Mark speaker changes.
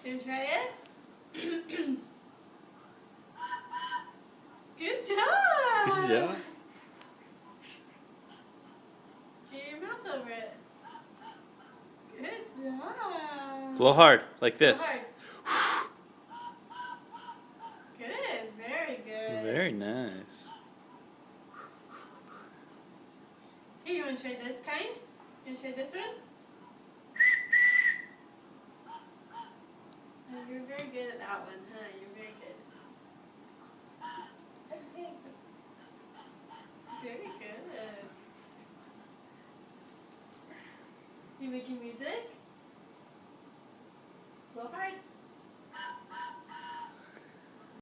Speaker 1: Do you want to try it? Good job!
Speaker 2: Good job.
Speaker 1: Get your mouth over it. Good job.
Speaker 2: Blow hard, like this.
Speaker 1: Blow hard. Good, very good.
Speaker 2: Very nice.
Speaker 1: Here, you want to try this kind? You want to try this one? Oh, you're very good at that one, huh? You're very good. Very good. You making music?